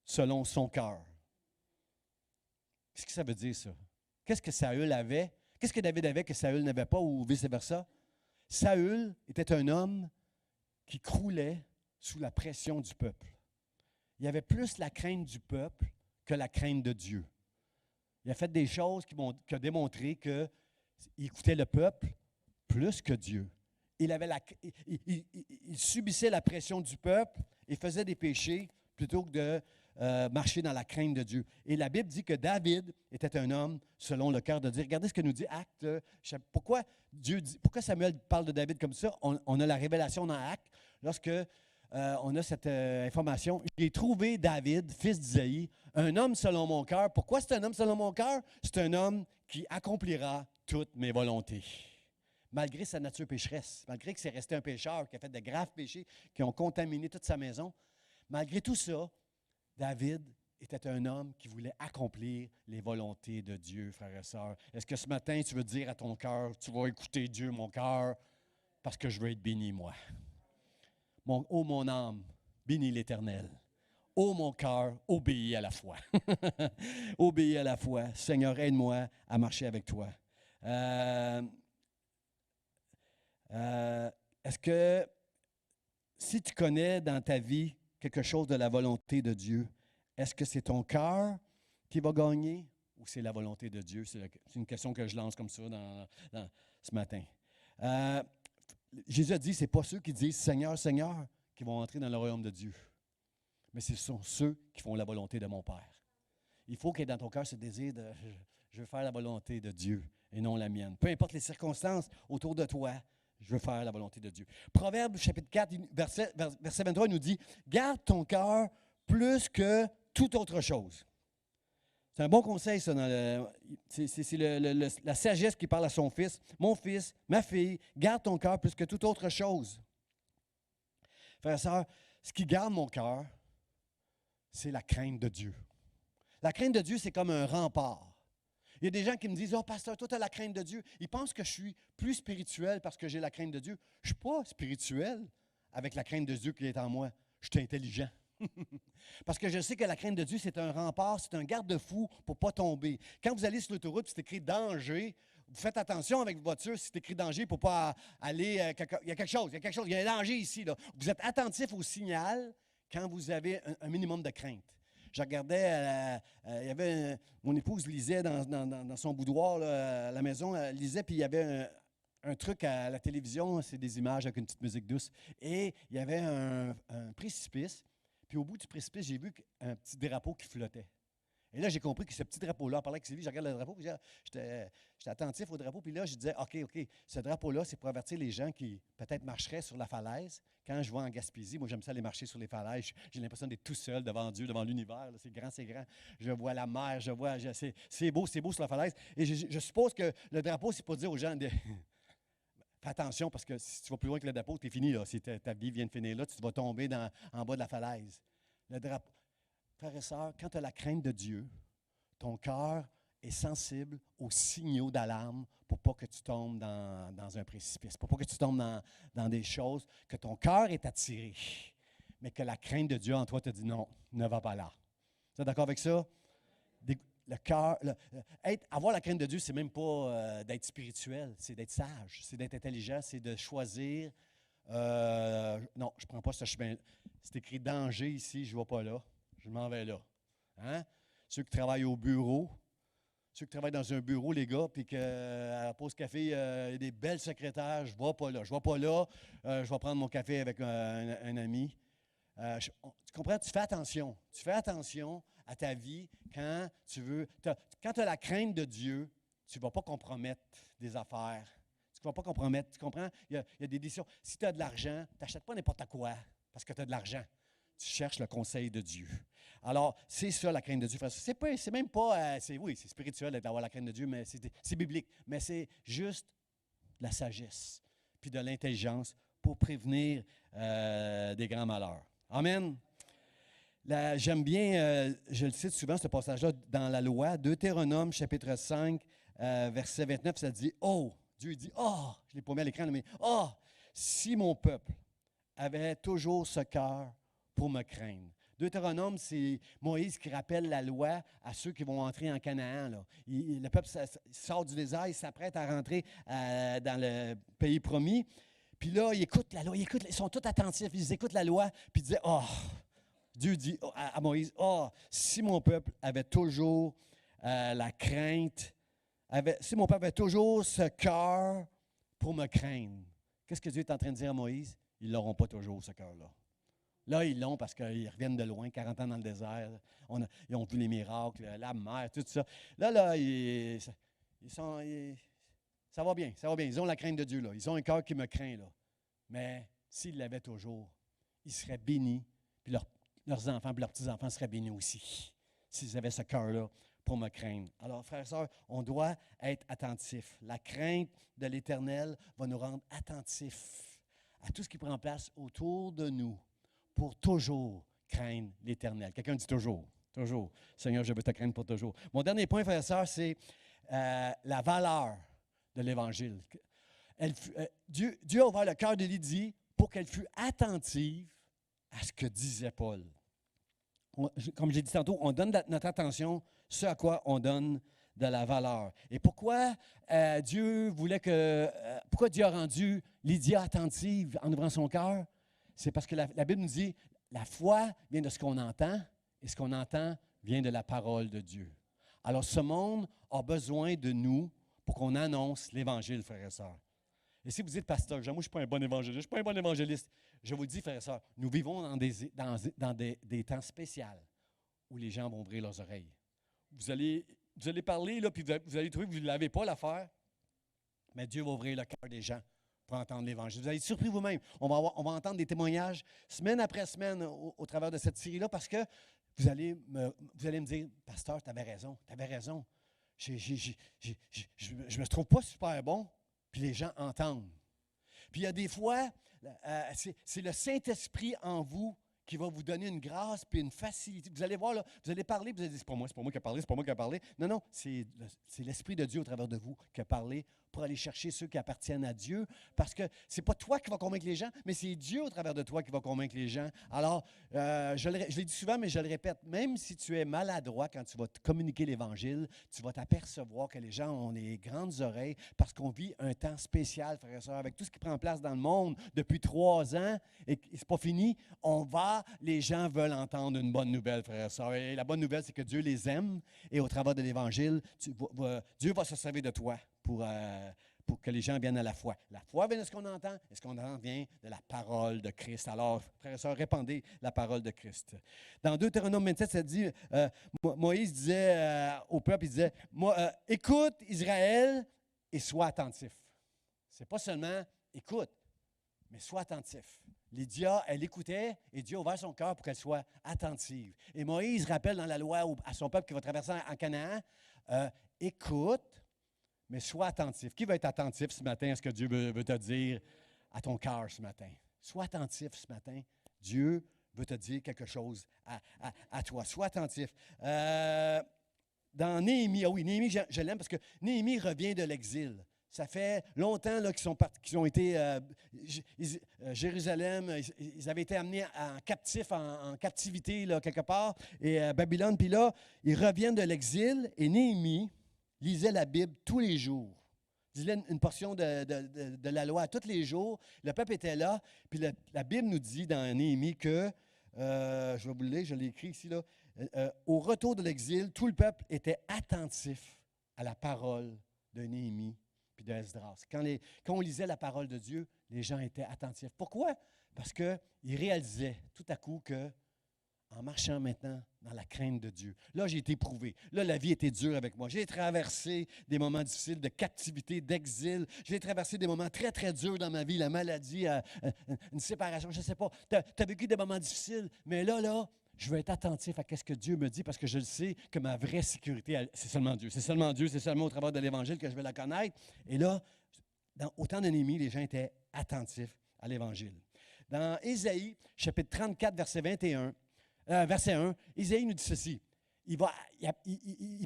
selon son cœur. Qu'est-ce que ça veut dire, ça? Qu'est-ce que Saül avait? Qu'est-ce que David avait que Saül n'avait pas ou vice-versa? Saül était un homme qui croulait sous la pression du peuple. Il y avait plus la crainte du peuple que la crainte de Dieu. Il a fait des choses qui ont démontré qu'il écoutait le peuple plus que Dieu. Il subissait la pression du peuple et faisait des péchés plutôt que de marcher dans la crainte de Dieu. Et la Bible dit que David était un homme selon le cœur de Dieu. Regardez ce que nous dit Actes. Pourquoi Samuel parle de David comme ça? On a la révélation dans Actes. Lorsque on a cette information, j'ai trouvé David, fils d'Isaïe, un homme selon mon cœur. Pourquoi c'est un homme selon mon cœur? C'est un homme qui accomplira toutes mes volontés. Malgré sa nature pécheresse, malgré que c'est resté un pécheur qui a fait de graves péchés, qui ont contaminé toute sa maison, malgré tout ça, David était un homme qui voulait accomplir les volontés de Dieu, frères et sœurs. Est-ce que ce matin, tu veux dire à ton cœur, tu vas écouter Dieu, mon cœur, parce que je veux être béni, moi? Ô mon âme, bénis l'Éternel. Ô mon cœur, obéis à la foi. Obéis à la foi. Seigneur, aide-moi à marcher avec toi. Est-ce que si tu connais dans ta vie quelque chose de la volonté de Dieu, est-ce que c'est ton cœur qui va gagner ou c'est la volonté de Dieu? C'est une question que je lance comme ça ce matin. Jésus a dit, ce n'est pas ceux qui disent « Seigneur, Seigneur » qui vont entrer dans le royaume de Dieu, mais ce sont ceux qui font la volonté de mon Père. Il faut qu'il y ait dans ton cœur ce désir de « je veux faire la volonté de Dieu et non la mienne ». Peu importe les circonstances autour de toi, je veux faire la volonté de Dieu. Proverbe chapitre 4, verset 23, il nous dit « Garde ton cœur plus que toute autre chose ». C'est un bon conseil, ça. C'est la sagesse qui parle à son fils. « Mon fils, ma fille, garde ton cœur plus que toute autre chose ». Frères et sœurs, ce qui garde mon cœur, c'est la crainte de Dieu. La crainte de Dieu, c'est comme un rempart. Il y a des gens qui me disent « Oh, pasteur, toi, tu as la crainte de Dieu. » Ils pensent que je suis plus spirituel parce que j'ai la crainte de Dieu. Je ne suis pas spirituel avec la crainte de Dieu qui est en moi. Je suis intelligent. Parce que je sais que la crainte de Dieu, c'est un rempart, c'est un garde-fou pour ne pas tomber. Quand vous allez sur l'autoroute, c'est écrit « danger », vous faites attention avec votre voiture, c'est écrit « danger » pour ne pas aller… il y a quelque chose, il y a un danger ici. Là. Vous êtes attentif au signal quand vous avez un minimum de crainte. Je regardais, il y avait mon épouse lisait dans son boudoir là, à la maison, elle lisait, puis il y avait un truc à la télévision, c'est des images avec une petite musique douce, et il y avait un précipice, puis au bout du précipice, j'ai vu un petit drapeau qui flottait. Et là, j'ai compris que ce petit drapeau-là, en parlant avec Sylvie, je regarde le drapeau, puis j'étais attentif au drapeau, puis là, je disais, OK, ce drapeau-là, c'est pour avertir les gens qui peut-être marcheraient sur la falaise. Quand je vais en Gaspésie, moi, j'aime ça aller marcher sur les falaises. J'ai l'impression d'être tout seul devant Dieu, devant l'univers. C'est grand, c'est grand. Je vois la mer, c'est beau sur la falaise. Et je suppose que le drapeau, c'est pour dire aux gens, fais attention, parce que si tu vas plus loin que le drapeau, tu es fini, là. Si ta vie vient de finir là, tu vas tomber en bas de la falaise. Le drapeau. Frères et sœurs, quand tu as la crainte de Dieu, ton cœur est sensible aux signaux d'alarme pour pas que tu tombes dans un précipice, pour pas que tu tombes dans des choses que ton cœur est attiré, mais que la crainte de Dieu en toi te dit non, ne va pas là. Tu es d'accord avec ça? Le cœur, avoir la crainte de Dieu, c'est même pas d'être spirituel, c'est d'être sage, c'est d'être intelligent, c'est de choisir. Non, je ne prends pas ce chemin. C'est écrit danger ici, je ne vais pas là. Je m'en vais là. Hein? Ceux qui travaillent au bureau, ceux qui travaillent dans un bureau, les gars, puis qu'à la pause café, il y a des belles secrétaires, je ne vais pas là. Je ne vais pas là, je vais prendre mon café avec un ami. Tu comprends? Tu fais attention. Tu fais attention à ta vie quand tu veux. Quand tu as la crainte de Dieu, tu ne vas pas compromettre des affaires. Tu Tu ne vas pas compromettre. Tu comprends? Il y a des décisions. Si tu as de l'argent, tu n'achètes pas n'importe quoi parce que tu as de l'argent. Tu cherches le conseil de Dieu. Alors, c'est ça la crainte de Dieu, frère. C'est même pas, oui, c'est spirituel d'avoir la crainte de Dieu, mais c'est biblique. Mais c'est juste de la sagesse, puis de l'intelligence pour prévenir des grands malheurs. Amen. J'aime bien, je le cite souvent, ce passage-là dans la loi, Deutéronome, chapitre 5, verset 29, ça dit, « Oh! » Dieu dit, « Oh! » Je ne l'ai pas mis à l'écran, mais « Oh! Si mon peuple avait toujours ce cœur pour me craindre. » Deutéronome, c'est Moïse qui rappelle la loi à ceux qui vont entrer en Canaan. Là. Le peuple sort du désert, il s'apprête à rentrer dans le pays promis. Puis là, ils écoutent la loi, ils sont tous attentifs, ils écoutent la loi, puis ils disent, « Oh! » Dieu dit à Moïse, « Oh! Si mon peuple avait toujours la crainte, si mon peuple avait toujours ce cœur pour me craindre. » Qu'est-ce que Dieu est en train de dire à Moïse? Ils ne l'auront pas toujours, ce cœur-là. Là, ils l'ont parce qu'ils reviennent de loin, 40 ans dans le désert. Ils ont vu les miracles, la mer, tout ça. Là, ça va bien, ça va bien. Ils ont la crainte de Dieu, là. Ils ont un cœur qui me craint, là. Mais s'ils l'avaient toujours, ils seraient bénis, puis leurs enfants et leurs petits-enfants seraient bénis aussi, s'ils avaient ce cœur-là pour me craindre. Alors, frères et sœurs, on doit être attentifs. La crainte de l'Éternel va nous rendre attentifs à tout ce qui prend place autour de nous, pour toujours craindre l'Éternel. Quelqu'un dit toujours. Toujours. Seigneur, je veux te craindre pour toujours. Mon dernier point, frère et sœur, c'est la valeur de l'Évangile. Dieu a ouvert le cœur de Lydie pour qu'elle fût attentive à ce que disait Paul. Comme j'ai dit tantôt, on donne notre attention, ce à quoi on donne de la valeur. Et pourquoi pourquoi Dieu a rendu Lydie attentive en ouvrant son cœur? C'est parce que la Bible nous dit, la foi vient de ce qu'on entend, et ce qu'on entend vient de la parole de Dieu. Alors, ce monde a besoin de nous pour qu'on annonce l'Évangile, frères et sœurs. Et si vous dites, pasteur, moi, je ne suis pas un bon évangéliste, je ne suis pas un bon évangéliste, je vous le dis, frères et sœurs, nous vivons dans des temps spéciaux où les gens vont ouvrir leurs oreilles. Vous allez parler, là, puis vous allez trouver que vous ne l'avez pas l'affaire, mais Dieu va ouvrir le cœur des gens pour entendre l'Évangile. Vous allez être surpris vous-même. On va entendre des témoignages semaine après semaine au travers de cette série-là parce que vous allez me dire, pasteur, tu avais raison. Je ne me trouve pas super bon, puis les gens entendent. Puis il y a des fois, c'est le Saint-Esprit en vous qui va vous donner une grâce puis une facilité. Vous allez voir, là, vous allez parler, vous allez dire, c'est pas moi qui a parlé. Non, c'est l'Esprit de Dieu au travers de vous qui a parlé pour aller chercher ceux qui appartiennent à Dieu, parce que c'est pas toi qui vas convaincre les gens, mais c'est Dieu au travers de toi qui va convaincre les gens. Alors, je l'ai dit souvent, mais je le répète, même si tu es maladroit quand tu vas te communiquer l'Évangile, tu vas t'apercevoir que les gens ont des grandes oreilles parce qu'on vit un temps spécial, frères et sœurs, avec tout ce qui prend place dans le monde depuis 3 ans, et c'est pas fini, les gens veulent entendre une bonne nouvelle, frères et sœurs. Et la bonne nouvelle, c'est que Dieu les aime, et au travers de l'Évangile, Dieu va se servir de toi pour que les gens viennent à la foi. La foi vient de ce qu'on entend, et ce qu'on entend vient de la parole de Christ. Alors, frères et sœurs, répandez la parole de Christ. Dans Deutéronome 27, ça dit, Moïse disait au peuple, il disait, écoute Israël et sois attentif. C'est pas seulement écoute, mais sois attentif. Lydia, elle écoutait et Dieu a ouvert son cœur pour qu'elle soit attentive. Et Moïse rappelle dans la loi à son peuple qui va traverser en Canaan, écoute, mais sois attentif. Qui va être attentif ce matin à ce que Dieu veut te dire à ton cœur ce matin? Sois attentif ce matin. Dieu veut te dire quelque chose à toi. Sois attentif. Dans Néhémie, Néhémie, je l'aime parce que Néhémie revient de l'exil. Ça fait longtemps là, qu'ils ont été Jérusalem, ils avaient été amenés en captivité là, quelque part, et Babylone. Puis là, ils reviennent de l'exil, et Néhémie lisait la Bible tous les jours. Il lisait une portion de la loi tous les jours. Le peuple était là, puis la Bible nous dit dans Néhémie que, je vais vous le lire, je l'ai écrit ici, là, au retour de l'exil, tout le peuple était attentif à la parole de Néhémie puis de Esdras. Quand on lisait la parole de Dieu, les gens étaient attentifs. Pourquoi? Parce qu'ils réalisaient tout à coup que en marchant maintenant dans la crainte de Dieu. Là, j'ai été prouvé. Là, la vie était dure avec moi. J'ai traversé des moments difficiles de captivité, d'exil. J'ai traversé des moments très, très durs dans ma vie, la maladie, une séparation, je ne sais pas. Tu as vécu des moments difficiles, mais là, je veux être attentif à ce que Dieu me dit parce que je le sais que ma vraie sécurité, c'est seulement Dieu. C'est seulement Dieu, c'est seulement au travers de l'Évangile que je vais la connaître. Et là, au temps de Néhémie, les gens étaient attentifs à l'Évangile. Dans Ésaïe, chapitre 34, verset 1, Ésaïe nous dit ceci. Il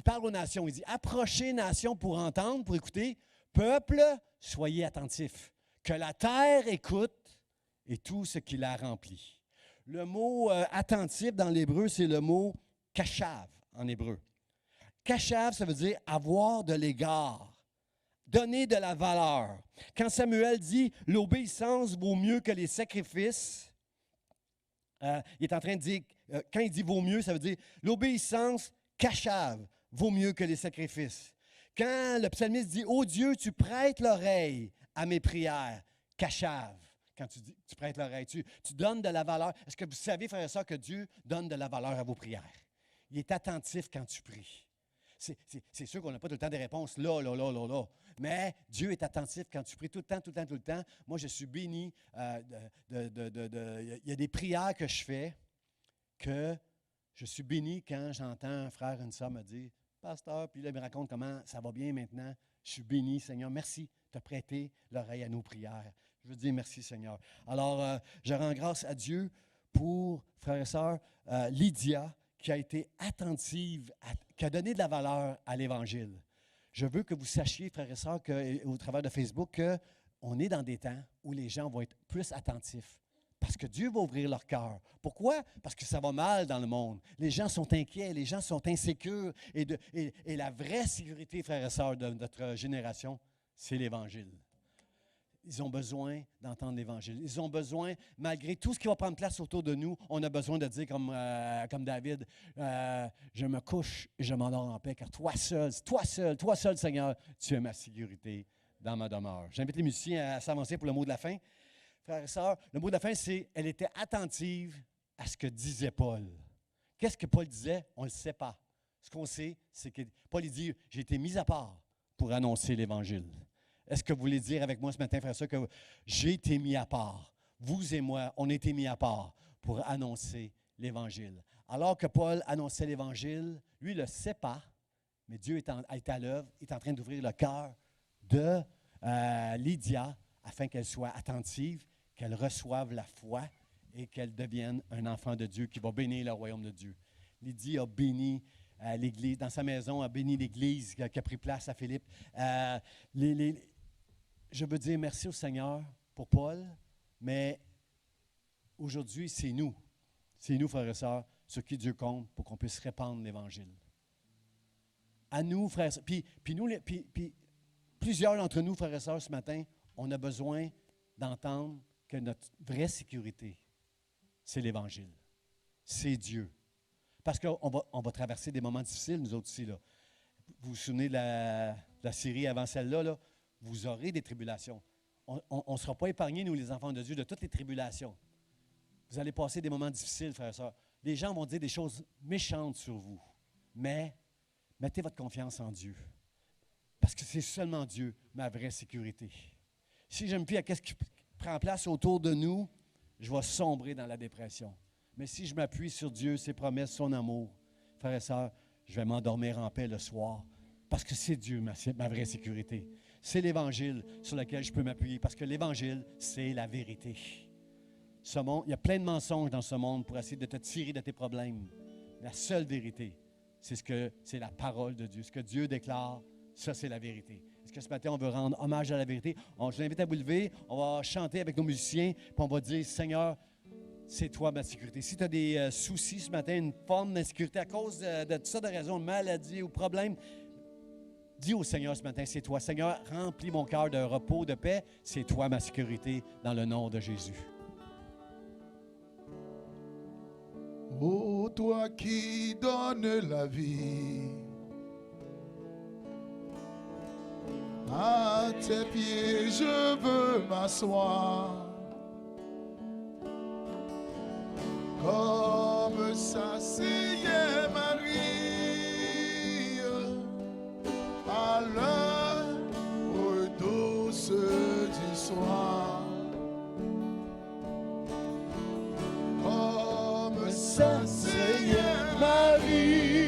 parle aux nations. Il dit, « Approchez, nations, pour entendre, pour écouter. Peuple, soyez attentifs. Que la terre écoute et tout ce qui la remplit. » Le mot attentif dans l'hébreu, c'est le mot kashav en hébreu. Kashav, ça veut dire avoir de l'égard, donner de la valeur. Quand Samuel dit l'obéissance vaut mieux que les sacrifices, il est en train de dire, quand il dit vaut mieux, ça veut dire l'obéissance kashav vaut mieux que les sacrifices. Quand le psalmiste dit ô Dieu, tu prêtes l'oreille à mes prières, kashav. Quand tu prêtes l'oreille, tu donnes de la valeur. Est-ce que vous savez, frères et sœurs, que Dieu donne de la valeur à vos prières? Il est attentif quand tu pries. C'est sûr qu'on n'a pas tout le temps des réponses là. Mais Dieu est attentif quand tu pries tout le temps. Moi, je suis béni. Il y a des prières que je fais que je suis béni quand j'entends un frère, une sœur me dire « Pasteur », puis là, il me raconte comment ça va bien maintenant. Je suis béni, Seigneur. Merci de prêter l'oreille à nos prières. Je veux dire merci, Seigneur. Alors, je rends grâce à Dieu pour, frères et sœurs, Lydia, qui a été attentive, qui a donné de la valeur à l'Évangile. Je veux que vous sachiez, frères et sœurs, au travers de Facebook, qu'on est dans des temps où les gens vont être plus attentifs. Parce que Dieu va ouvrir leur cœur. Pourquoi? Parce que ça va mal dans le monde. Les gens sont inquiets, les gens sont insécures. Et la vraie sécurité, frères et sœurs, de notre génération, c'est l'Évangile. Ils ont besoin d'entendre l'Évangile. Ils ont besoin, malgré tout ce qui va prendre place autour de nous, on a besoin de dire comme David, je me couche et je m'endors en paix, car toi seul, Seigneur, tu es ma sécurité dans ma demeure. J'invite les musiciens à s'avancer pour le mot de la fin. Frères et sœurs, le mot de la fin, c'est « Elle était attentive à ce que disait Paul ». Qu'est-ce que Paul disait? On ne le sait pas. Ce qu'on sait, c'est que Paul il dit « J'ai été mis à part pour annoncer l'Évangile ». Est-ce que vous voulez dire avec moi ce matin, frère et sœurs, que j'ai été mis à part? Vous et moi, on a été mis à part pour annoncer l'Évangile. Alors que Paul annonçait l'Évangile, lui, il ne le sait pas, mais Dieu est à l'œuvre, il est en train d'ouvrir le cœur de Lydia afin qu'elle soit attentive, qu'elle reçoive la foi et qu'elle devienne un enfant de Dieu qui va bénir le royaume de Dieu. Lydie a béni l'Église, dans sa maison, a béni l'Église qui a pris place à Philippe. Je veux dire merci au Seigneur pour Paul, mais aujourd'hui, c'est nous, frères et sœurs, sur qui Dieu compte pour qu'on puisse répandre l'Évangile. À nous, frères et sœurs, puis plusieurs d'entre nous, frères et sœurs, ce matin, on a besoin d'entendre que notre vraie sécurité, c'est l'Évangile. C'est Dieu. Parce qu'on va traverser des moments difficiles, nous autres ici. Là. Vous vous souvenez de la série avant celle-là, là? Vous aurez des tribulations. On ne sera pas épargnés, nous, les enfants de Dieu, de toutes les tribulations. Vous allez passer des moments difficiles, frères et sœurs. Les gens vont dire des choses méchantes sur vous. Mais mettez votre confiance en Dieu. Parce que c'est seulement Dieu, ma vraie sécurité. Si je me fie à ce qui prend place autour de nous, je vais sombrer dans la dépression. Mais si je m'appuie sur Dieu, ses promesses, son amour, frères et sœurs, je vais m'endormir en paix le soir. Parce que c'est Dieu, ma vraie sécurité. C'est l'Évangile sur lequel je peux m'appuyer. Parce que l'Évangile, c'est la vérité. Il y a plein de mensonges dans ce monde pour essayer de te tirer de tes problèmes. La seule vérité, c'est la parole de Dieu. Ce que Dieu déclare, ça, c'est la vérité. Est-ce que ce matin, on veut rendre hommage à la vérité? Je vous invite à vous lever. On va chanter avec nos musiciens. Puis on va dire, Seigneur, c'est toi ma sécurité. Si tu as des soucis ce matin, une forme d'insécurité à cause de toutes sortes de raisons, de maladie ou problèmes, dis au Seigneur ce matin, c'est toi. Seigneur, remplis mon cœur de repos, de paix. C'est toi ma sécurité dans le nom de Jésus. Ô toi qui donnes la vie, à tes pieds je veux m'asseoir. Comme ça l'heure douce du soir, comme ça, Seigneur Marie,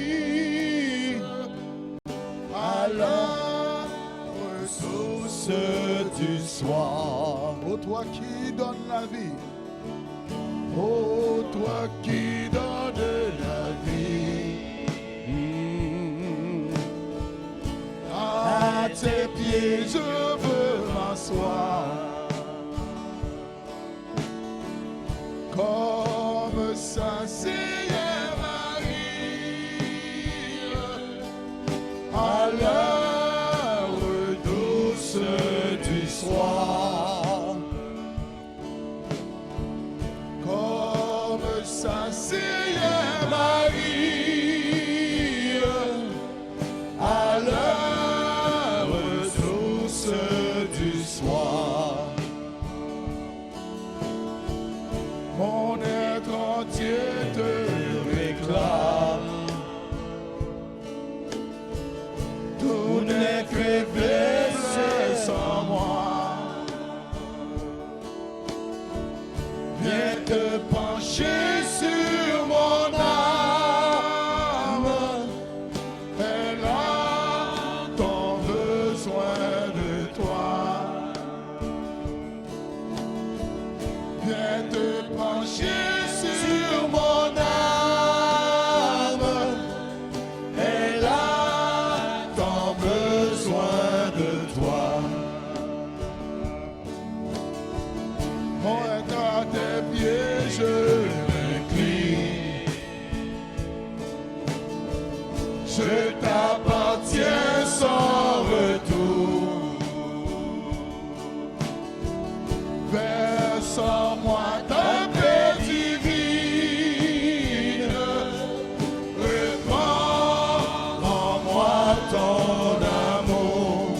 à l'heure douce du soir. ô toi qui donnes la vie, ô toi qui donnes la vie, à tes pieds je veux m'asseoir, comme ça, Seigneur Marie, à l'heure douce du soir, comme ça, Seigneur Marie, à l'heure douce du soir, mon être entier te réclame, tout n'est que faiblesse en moi. Viens te pencher sur mon âme, elle a ton besoin de toi. Viens te pencher sur mon âme, elle a ton besoin de toi. Mon être à tes pieds, je m'incline. Je t'appartiens sans retour. Verse en moi ta paix divine. Répands en moi ton amour.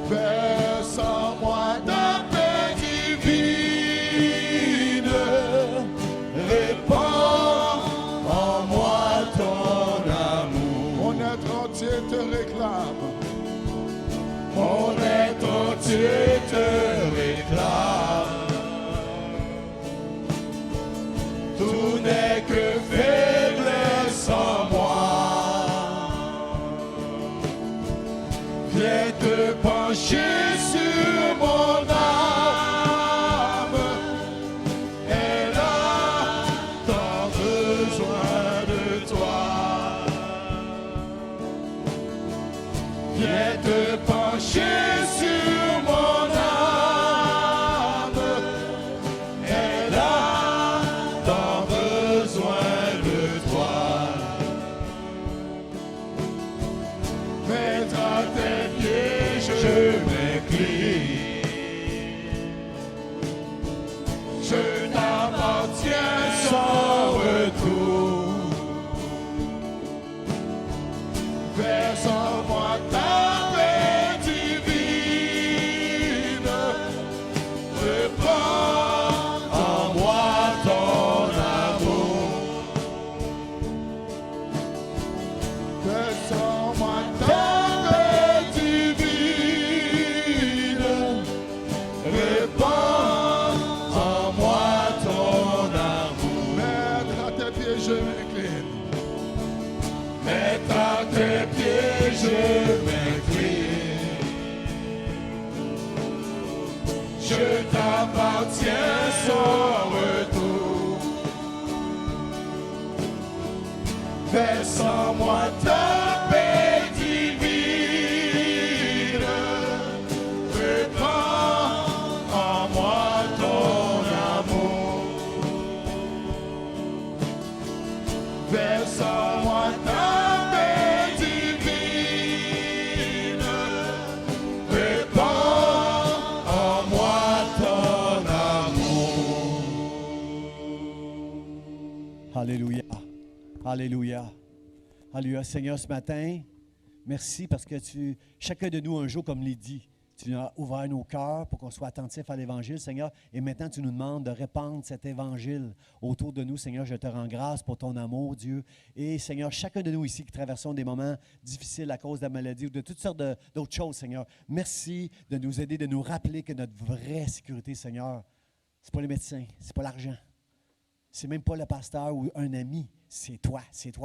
Verse en moi ta paix divine. Répands en moi ton amour. Mon être entier te réclame. Mon être entier te réclame. Tout n'est que faiblesse en moi. Viens te pencher sur mon âme. Elle a tant besoin de toi. Viens te pencher sur mon âme. Elle a tant besoin de toi. Mettre à tes pieds, je m'incline. Je t'appartiens sans retour. Verse en moi ta paix divine. Répands en moi ton amour. Verse en moi ta paix divine. Répands en moi ton amour. Maître à tes pieds, je m'incline. Maître à tes pieds, je m'incline. Je t'appartiens sans retour. Verse en moi ta paix divine. Répands en moi ton amour. Verse en moi ta paix divine. Répands en moi ton amour. Alléluia. Alléluia. Alléluia. Seigneur, ce matin, merci parce que chacun de nous, un jour, comme Lydie, Tu as ouvert nos cœurs pour qu'on soit attentifs à l'Évangile, Seigneur. Et maintenant, tu nous demandes de répandre cet Évangile autour de nous, Seigneur. Je te rends grâce pour ton amour, Dieu. Et Seigneur, chacun de nous ici qui traversons des moments difficiles à cause de la maladie ou de toutes sortes d'autres choses, Seigneur, merci de nous aider, de nous rappeler que notre vraie sécurité, Seigneur, ce n'est pas les médecins, ce n'est pas l'argent. Ce n'est même pas le pasteur ou un ami. C'est toi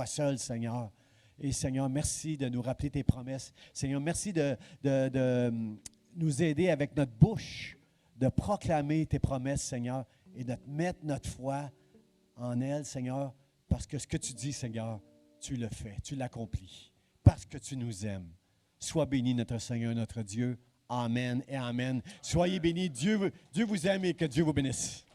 seul, Seigneur. Et Seigneur, merci de nous rappeler tes promesses. Seigneur, merci de nous aider avec notre bouche, de proclamer tes promesses, Seigneur, et de mettre notre foi en elles, Seigneur, parce que ce que tu dis, Seigneur, tu le fais, tu l'accomplis, parce que tu nous aimes. Sois béni, notre Seigneur, notre Dieu. Amen et amen. Soyez bénis. Dieu vous aime et que Dieu vous bénisse.